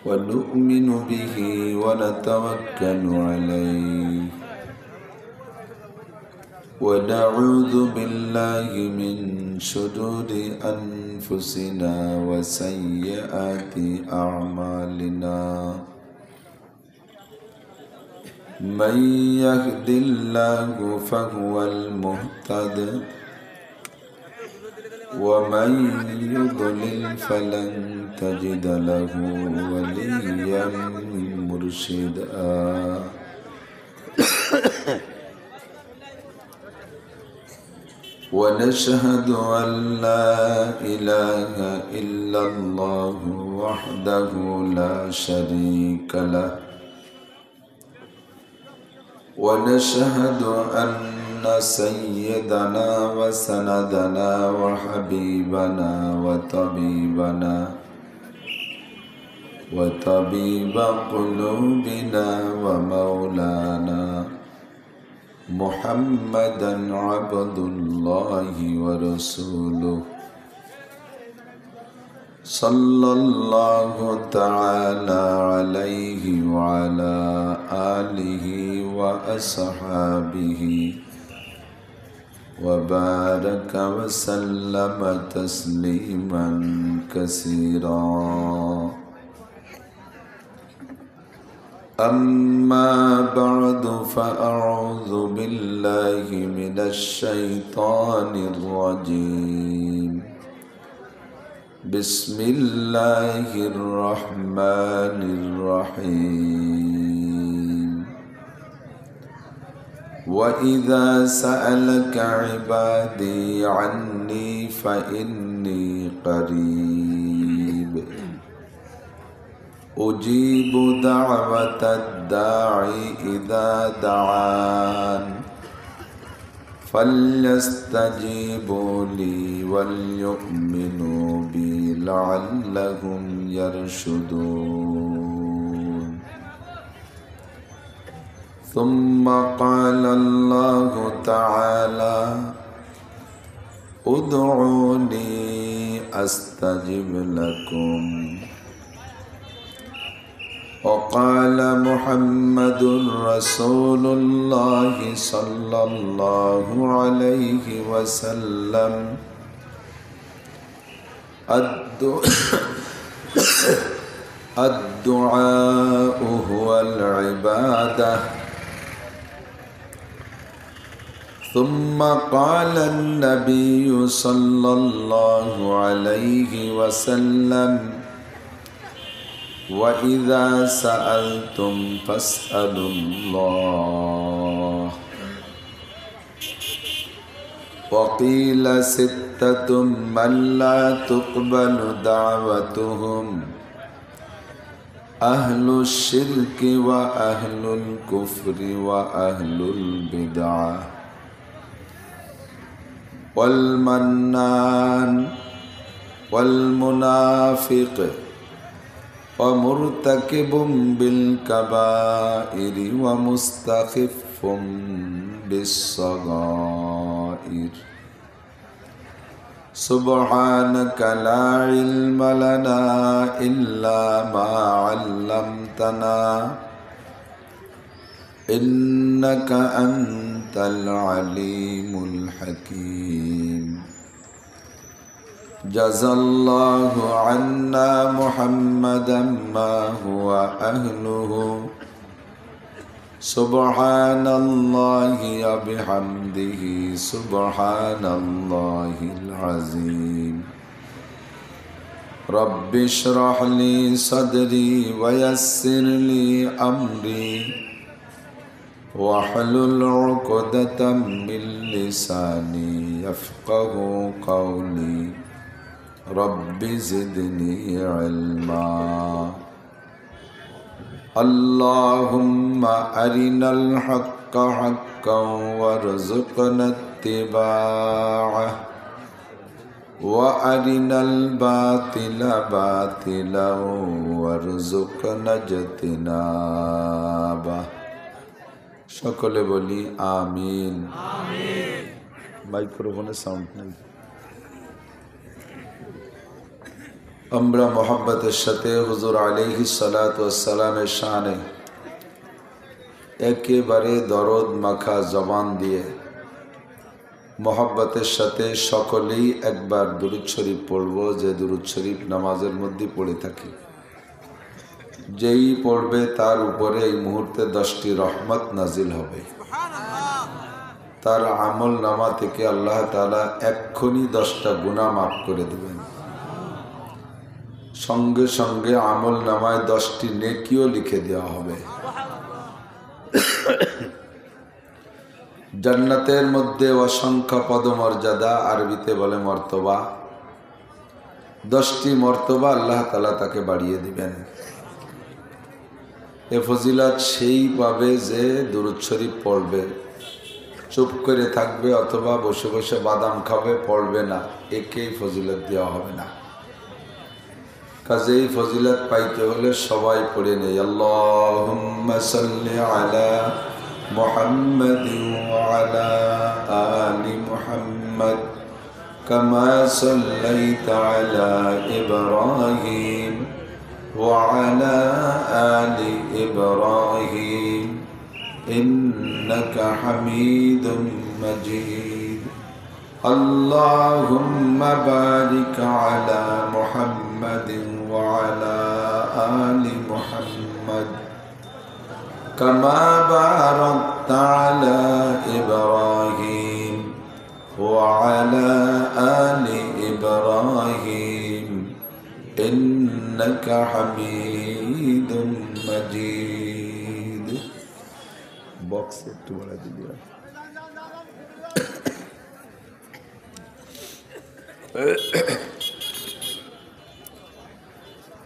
ونؤمن به ونتوكل عليه ونعوذ بالله من شرور أنفسنا وسيئات أعمالنا من يهد الله فهو المهتد ومن يضلل فلن تجد له وليا مرشدا ونشهد أن لا إله إلا الله وحده لا شريك له ونشهد أن سيدنا وسندنا وحبيبنا وطبيب قلوبنا ومولانا محمدا عبد الله ورسوله صلى الله تعالى عليه وعلى آله وأصحابه وبارك وسلم تسليما كثيرا أما بعد فأعوذ بالله من الشيطان الرجيم بسم الله الرحمن الرحيم وإذا سألك عبادي عني فإني قريب أجيب دعوة الداعي إذا دعان فليستجيبوا لي وليؤمنوا بي لعلهم يرشدون ثم قال الله تعالى ادعوني أستجب لكم وقال محمد رسول الله صلى الله عليه وسلم الدعاء هو العبادة ثم قال النبي صلى الله عليه وسلم وإذا سألتم فاسألوا الله وقيل ستة من لا تقبل دعوتهم أهل الشرك وأهل الكفر وأهل البدعة والمنان والمنافق ومرتكب بالكبائر ومستخف بالصغائر سبحانك لا علم لنا إلا ما علمتنا إنك أنت العليم الحكيم جزى الله عنا محمدا ما هو أهله سبحان الله وبحمده سبحان الله العظيم رب اشرح لي صدري ويسر لي أمري واحلل عقدة من لساني يفقه قولي رب زدني علما اللهم أرنا الحق حقا وارزقنا اتباعه وأرنا الباطل باطلا وارزقنا اجتنابه সকলে বলি আমিন আমিন মাইক্রোফোনে সাউন্ড নেই আমরা মোহাব্বতের সাথে হুজুর আলাইহিস সালাতু ওয়াস সালামের শানে একেবারে দরদ মাখা জবান দিয়ে মোহাব্বতের সাথে সকলেই একবার দুরূদ শরীফ পড়ব, যে দুরূদ শরীফ নামাজের মধ্যে পড়ে থাকি। যেই পড়বে তার উপরে এই মুহূর্তে 10টি রহমত নাজিল হবে। তার আমল নামা থেকে আল্লাহ তাআলা এক্ষুনি 10টা গুনাহ মাফ করে দেবেন। সঙ্গে সঙ্গে আমল নামায় 10টি নেকিও লিখে দেওয়া হবে। জান্নাতের মধ্যে অসংখ্য পদমর্যাদা, আরবিতে বলে মর্তবা, 10টি মর্তবা আল্লাহ তাআলা তাকে বাড়িয়ে দিবেন। এ ফজিলত সেই পাবে যে দুরূদ শরীফ পড়বে, চুপ করে থাকবে অথবা বসে বসে বাদাম খাবে, পড়বে না, একেই ফজিলত দেওয়া হবে না। কাজেই ফজিলত পাইতে হলে সবাই পড়ে নেই আল্লাহুম্মা সাল্লি আলা মুহাম্মাদিন ওয়া আলা আলি মুহাম্মাদ কামা সাল্লাইতা আলা ইব্রাহিম ওয়া আলা আলি ইব্রাহিম ইন্নাকা হামিদুম মাজিদ। আল্লাহুম্মা বারিক আলা মুহাম্মাদিন ওয়া আলা আলি মুহাম্মাদ কামা বারাকতা আলা ইব্রাহিম ওয়া আলা আলি ইব্রাহিম ইন্নাকা হামিদুম মাজিদ। বক্স একটু বলা দিও।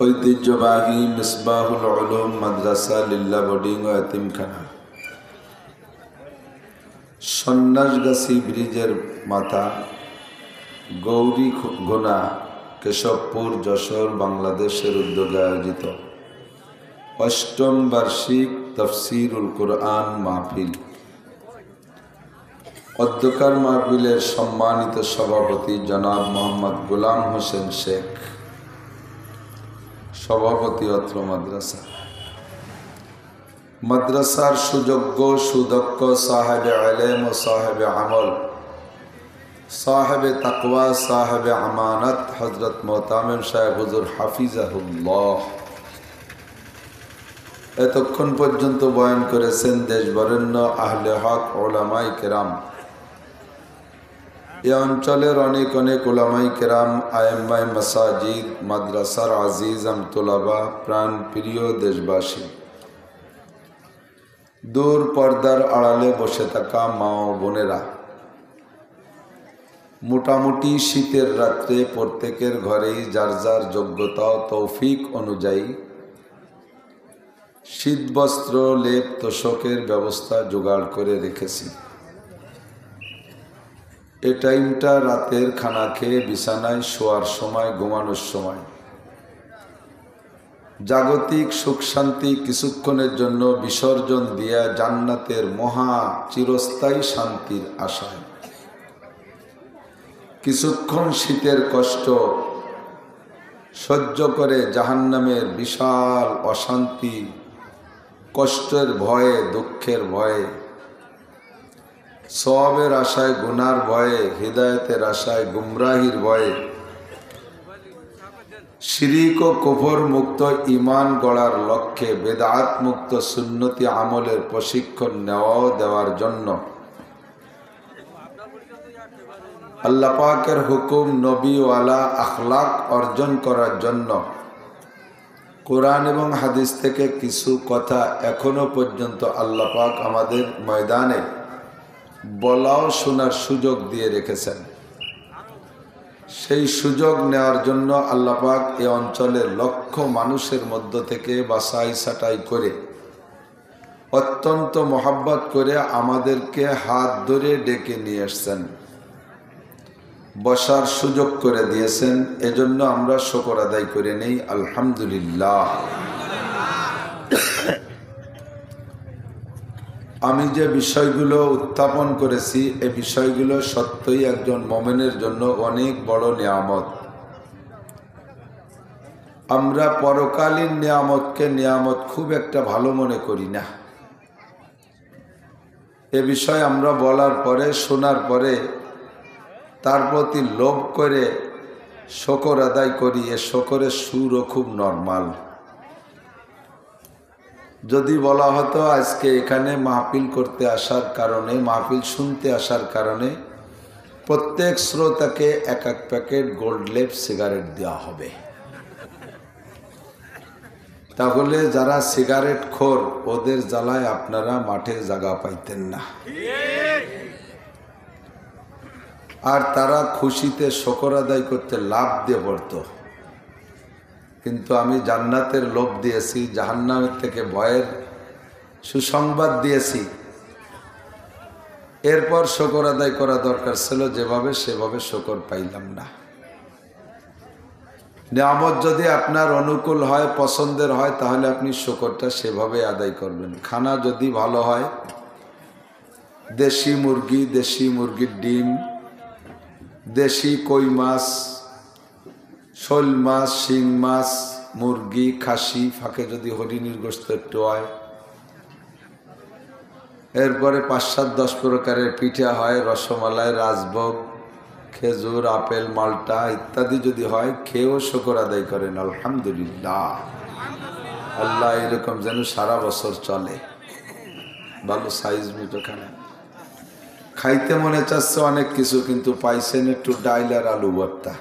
ঐতিহ্যবাহী মিসবাহুল উলুম মাদ্রাসা লিল্লা বোর্ডিং ও এতিমখানা, সন্ন্যাসগাছি ব্রিজের মাথা, গৌরী গোনা, কেশবপুর, যশোর, বাংলাদেশের উদ্যোগে আয়োজিত 8ম বার্ষিক তাফসীরুল কুরআন মাহফিল। অধ্যকার মাহফিলের সম্মানিত সভাপতি জনাব মোহাম্মদ গোলাম হোসেন শেখ, সভাপতি অত্র মাদ্রাসা। মাদ্রাসার সুযোগ্য সুদক্ষ সাহেবে ইলম ও সাহেবে আমল, সাহেবে তাকওয়া, সাহেবে আমানত হযরত মোহতামিম সাহেব হুজুর হাফিজাহুল্লাহ এতক্ষণ পর্যন্ত বয়ান করেছেন দেশ বরেণ্য আহলে হক উলামায়ে কেরাম। এ অঞ্চলের অনেক অনেক উলামায়ে কেরাম, আয়েম্মায়ে মাসাজিদ, মাদ্রাসার আজিজ আমতুলাবা, প্রাণ প্রিয় দেশবাসী, দূর পর্দার আড়ালে বসে থাকা মা ও বোনেরা, মোটামুটি শীতের রাত্রে প্রত্যেকের ঘরেই যার যার যোগ্যতা ও তৌফিক অনুযায়ী শীতবস্ত্র, লেপ, তোশকের ব্যবস্থা জোগাড় করে রেখেছি। এ টাইমটা রাতের খানা খেয়ে বিছানায় শোয়ার সময়, ঘুমানোর সময়, জাগতিক সুখ শান্তি কিছুক্ষণের জন্য বিসর্জন দিয়া জান্নাতের মহা চিরস্থায়ী শান্তির আশায় কিছুক্ষণ শীতের কষ্ট সহ্য করে জাহান্নামের বিশাল অশান্তি, কষ্টের ভয়ে, দুঃখের ভয়ে, সওয়াবের আশায় গুনার ভয়ে, হিদায়াতের আশায় গুমরাহির ভয়ে, শিরিক ও কুফর মুক্ত ঈমান গড়ার লক্ষ্যে বেদাত মুক্ত সুন্নতি আমলের প্রশিক্ষণ নেওয়া দেওয়ার জন্য আল্লাহ পাকের হুকুম, নবীওয়ালা আখলাক অর্জন করার জন্য কোরআন এবং হাদিস থেকে কিছু কথা এখনো পর্যন্ত আল্লাহ পাক আমাদের ময়দানে বলাও শোনার সুযোগ দিয়ে রেখেছেন। সেই সুযোগ নেওয়ার জন্য আল্লাহ পাক এই অঞ্চলের লক্ষ মানুষের মধ্য থেকে বাছাই ছাঁটাই করে অত্যন্ত মহব্বত করে আমাদেরকে হাত ধরে ডেকে নিয়ে এসেছেন, বসার সুযোগ করে দিয়েছেন। এজন্য আমরা শুকর আদায় করে নেই আলহামদুলিল্লাহ। আমি যে বিষয়গুলো উত্থাপন করেছি এই বিষয়গুলো সত্যই একজন মুমিনের জন্য অনেক বড় নিয়ামত। আমরা পরকালীন নিয়ামতকে নিয়ামত খুব একটা ভালো মনে করি না। এ বিষয়ে আমরা বলার পরে, শোনার পরে তার প্রতি লোভ করে শকর আদায় করি। এ শকরের সুরও খুব নরমাল। যদি বলা হতো আজকে এখানে মাহফিল করতে আসার কারণে, মাহফিল শুনতে আসার কারণে প্রত্যেক শ্রোতাকে এক এক প্যাকেট গোল্ড লেপ সিগারেট দেওয়া হবে, তাহলে যারা সিগারেট খোর ওদের জ্বালায় আপনারা মাঠে জায়গা পাইতেন না, আর তারা খুশিতে শকর আদায় করতে লাভ দিয়ে পড়ত। কিন্তু আমি জান্নাতের লোভ দিয়েছি, জাহান্নামের থেকে ভয়ের সুসংবাদ দিয়েছি। এরপর শকর আদায় করা দরকার ছিল, যেভাবে সেভাবে শকর পাইলাম না। নিয়ামত যদি আপনার অনুকূল হয়, পছন্দের হয়, তাহলে আপনি শকরটা সেভাবে আদায় করবেন। খানা যদি ভালো হয়, দেশি মুরগি, দেশি মুরগির ডিম, দেশি কই মাছ, শোল মাছ, শিং মাছ, মুরগি, খাসি, ফাঁকে যদি হরিণীর গোশত একটু হয়, এরপরে ৫-৭-১০ প্রকারের পিঠা হয়, রসমালাই, রাজভোগ, খেজুর, আপেল, মাল্টা ইত্যাদি যদি হয়, খেয়েও শকর আদায় করেন আলহামদুলিল্লাহ। আল্লাহ এরকম যেন সারা বছর চলে। ভালো সাইজ মিটো খানা খাইতে মনে চাচ্ছে অনেক কিছু, কিন্তু পাইছেন একটু ডাইল আর আলু ভর্তা,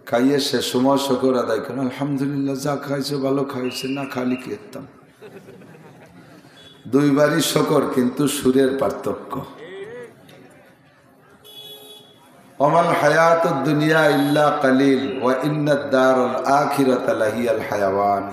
খাইয়ে সে সময় শকর আদায় করেন আলহামদুলিল্লাহ। যা খাইছে ভালো খাইছে, না খালি খেতাম। দুইবারই শকর, কিন্তু সুরের পার্থক্য। ওমাল হায়াতুদ দুনিয়া ইল্লা কালিল ওয়া ইন্নাদ দারুল আখিরাতা লাহিয়াল হায়াওয়ান।